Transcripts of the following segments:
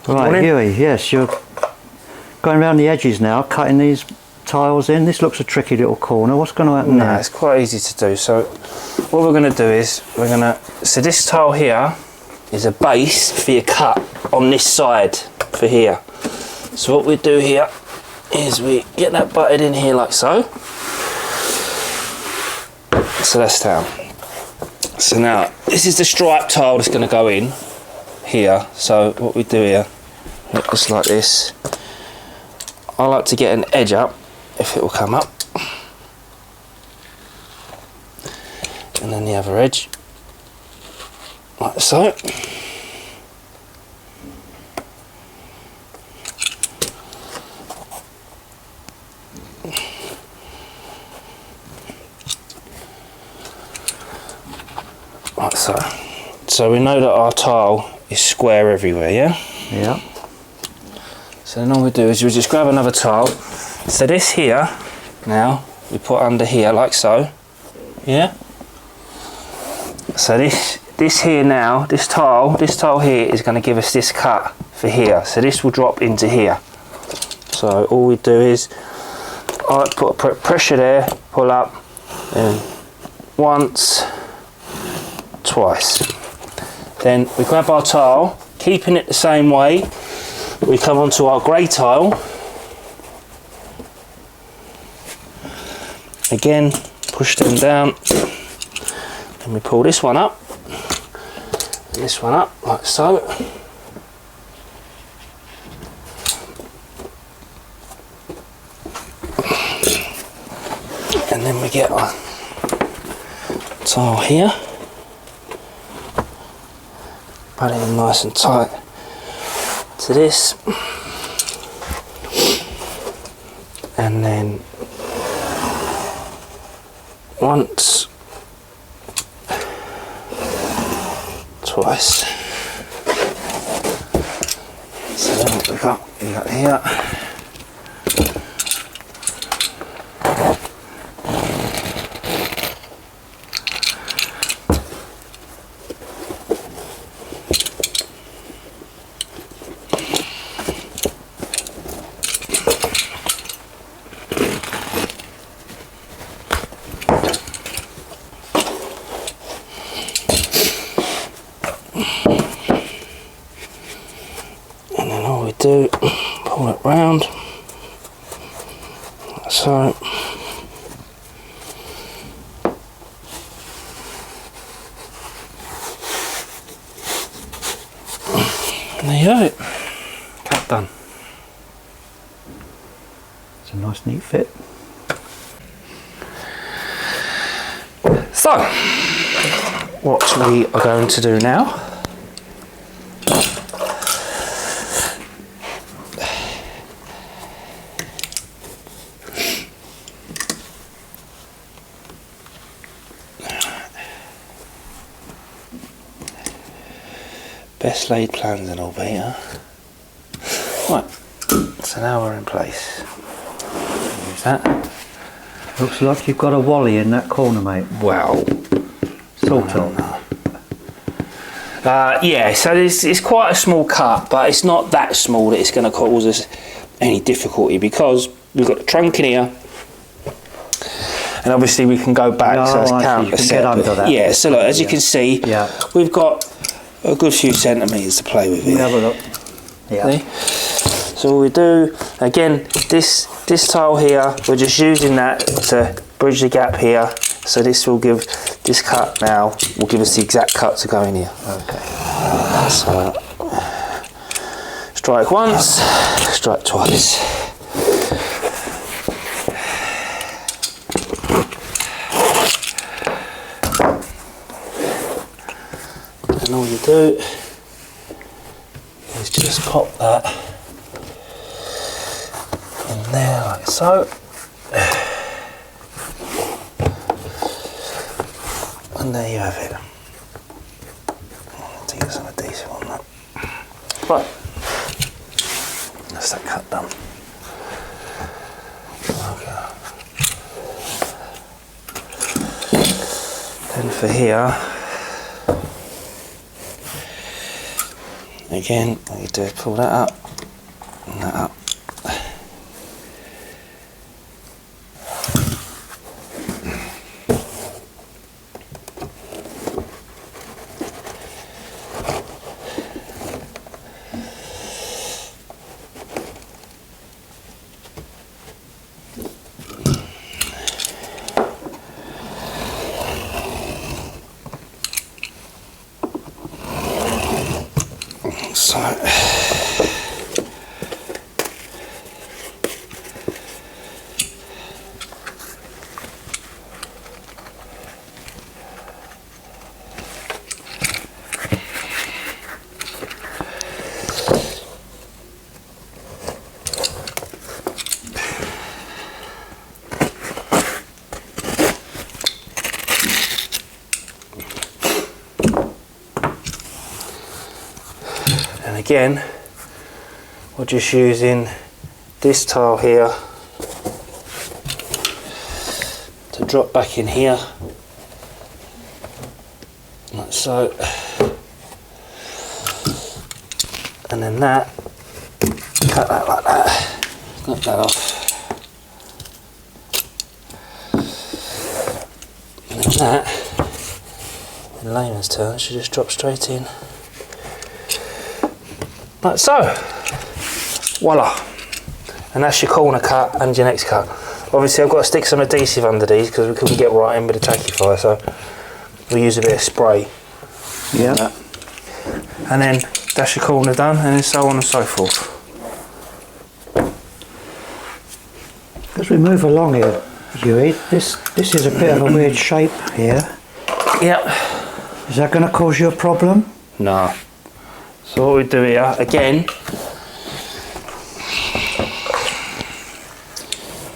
Right, Hughie, yes, you're going around the edges now, cutting these tiles in. This looks a tricky little corner. What's going to happen there? No, it's quite easy to do. So what we're going to do is so this tile here is a base for your cut on this side for here. So what we do here is we get that butted in here like so. So that's down. So now this is the stripe tile that's going to go in here. So what we do here, just like this. I like to get an edge up if it will come up, and then the other edge like so. Like so. So we know that our tile is square everywhere, yeah? Yeah. So then all we do is we just grab another tile. So this here, now, we put under here like so, yeah? So this here now, this tile here is going to give us this cut for here. So this will drop into here. So all we do is, I put pressure there, pull up, and once, twice. Then we grab our tile, keeping it the same way. We come onto our grey tile. Again, push them down. Then we pull this one up. And this one up, like so. And then we get our tile here. Put it in nice and tight to this, and then once, twice. So then what we got here. And then all we do, pull it round, like so. And there you have it, cut done. It's a nice neat fit. So, what we are going to do now best laid plans and all, Peter. Right, so now we're in place. Use that. Looks like you've got a wally in that corner, mate. Well, Sort of. yeah, so it's quite a small cut, but it's not that small that it's going to cause us any difficulty because we've got the trunk in here. And obviously we can go back, No, so it's I see, count you can get under that. Yeah, so look, as you can see, Yeah. we've got a good few centimetres to play with here. Have a look. Yeah. See? So all we do, again, this tile here, we're just using that to bridge the gap here. So this will give, this cut now, will give us the exact cut to go in here. Okay. So, strike once, strike twice. And all you do is just pop that in there like so. And there you have it. I think it's on a decent one, that. Right, that's that cut done. Okay. Then for here, Again, what you do, pull that up and that up. So and again, we're just using this tile here to drop back in here, like so, and then that, cut that like that, knock that off, and then that, in layman's terms, should just drop straight in. Like so, voila, and that's your corner cut and your next cut. Obviously I've got to stick some adhesive under these because we couldn't get right in with the tackifier, so we'll use a bit of spray. Yeah. And then that's your corner done, and then so on and so forth. As we move along here, Hughie, this is a bit of a weird shape here. Yep. Is that going to cause you a problem? No. So what we do here, again,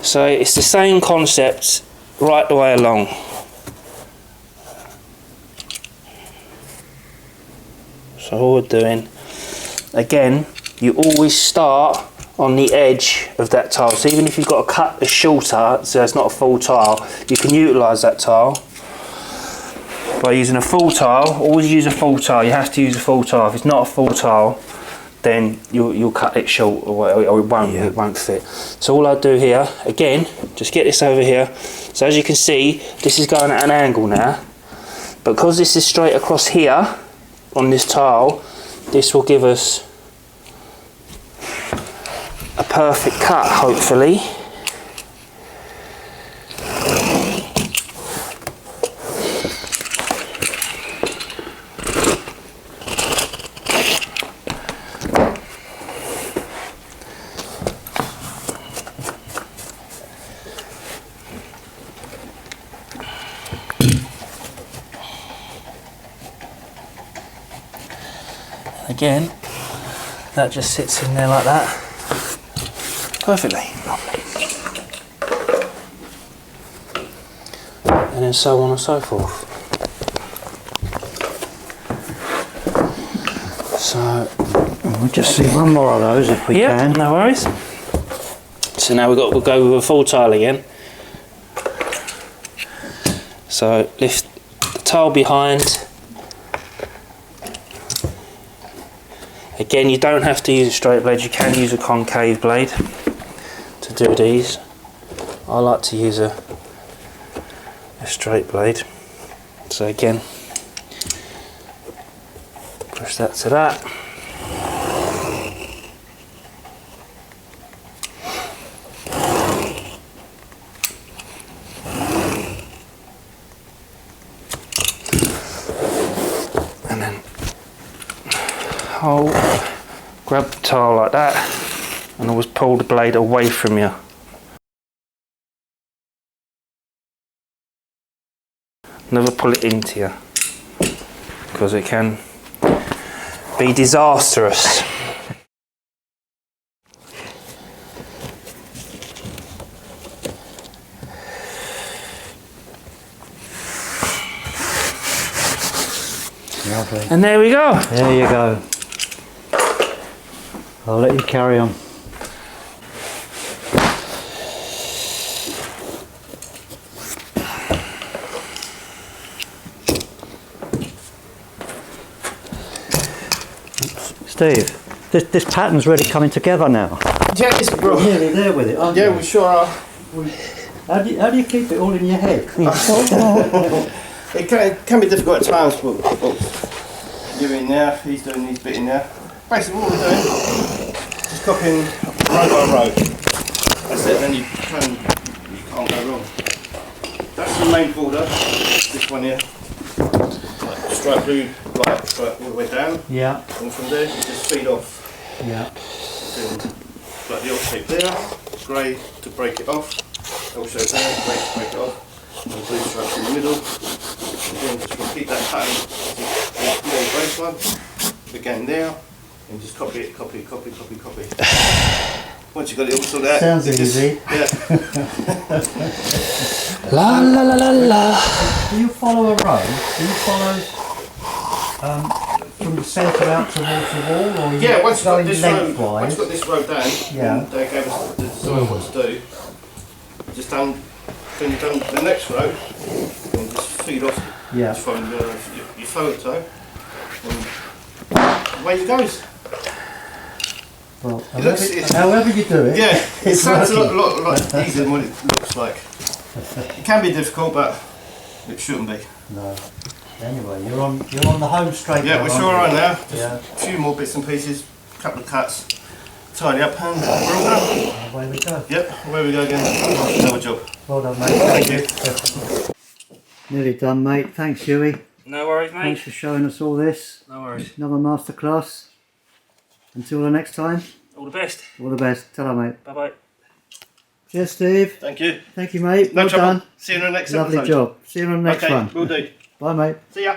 so it's the same concept right the way along. So all we're doing, again, you always start on the edge of that tile. So even if you've got to cut the shorter, so it's not a full tile, you can utilise that tile by using a full tile. Always use a full tile. You have to use a full tile. If it's not a full tile, then you'll cut it short, or it won't. Yeah. It won't fit. So all I do here, again, just get this over here. So as you can see, this is going at an angle now. Because this is straight across here on this tile, this will give us a perfect cut, hopefully. Again, that just sits in there like that, perfectly. And then so on and so forth. So we'll just see one more of those if we can. No worries. So now we'll go with a full tile again. So lift the tile behind. Again, you don't have to use a straight blade, you can use a concave blade to do these. I like to use a straight blade. So again, push that to that. And then hold, grab the tile like that, and always pull the blade away from you. Never pull it into you, because it can be disastrous. Lovely. And there we go. There you go. I'll let you carry on. Steve, this pattern's really coming together now. Yeah, it's You're nearly there with it, aren't you? yeah, we sure are. How do you keep it all in your head? It can be difficult at times, but you're in there, he's doing his bit in there. Basically what we're doing, just copying row by row. That's it, then you can't go wrong. That's the main border, this one here. Stripe blue, light, stripe all the way down. Yeah. And from there, you just feed off. Yeah. Like the old shape there, grey to break it off. L shape there, grey to break it off. And blue stripes in the middle. Again, just repeat that pattern. The grey one. Again there. And just copy it, copy. Once you've got it all sorted out. Sounds easy. Yeah. La la la la la. Do you follow a row? Do you follow from the centre out towards the wall, or you Yeah, once you've got going this row, lengthwise? once you've got this row down, Yeah. and they gave us the design what to do. Just done, when you've done the next row, and just feed off Yeah. from your photo, and away it goes. Well, looks- however you do it, Yeah, it it's sounds a working. lot easier than what it looks like. It can be difficult, but it shouldn't be. No. Anyway, you're on the home straight. Yeah, now, we're aren't sure you? are now. Just Yeah. a few more bits and pieces, a couple of cuts, tidy up, and we're all done. Away we go. Yep, away we go again. Another job. Well done, mate. Thank you. Nearly done, mate. Thanks, Hughie. No worries, mate. Thanks for showing us all this. No worries. Another masterclass. Until the next time, All the best. all the best. Ta-ra, mate. Bye bye. Cheers, Steve. Thank you. Thank you, mate. No well trouble. done. See you in the next Lovely episode. job. See you on the next Okay, one. will do. Bye, mate. See ya.